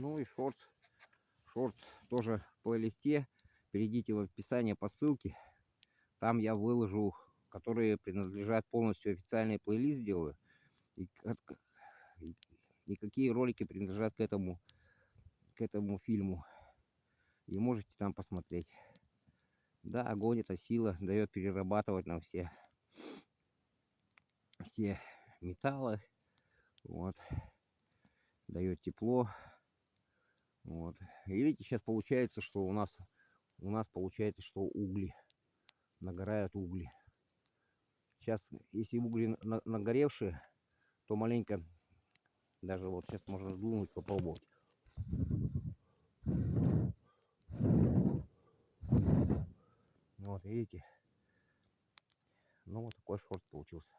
Ну и шортс. Шортс тоже в плейлисте. Перейдите в описание по ссылке. Там я выложу, которые принадлежат полностью официальный плейлист сделаю. И, и какие ролики принадлежат к этому фильму. И можете там посмотреть. Да, огонь — это сила, дает перерабатывать нам все металлы. Вот. Дает тепло. Вот. И видите, сейчас получается, что у нас получается, что угли. Нагорают угли. Сейчас, если угли нагоревшие, то маленько, даже вот сейчас можно дунуть, попробовать. Вот, видите? Ну, вот такой шорт получился.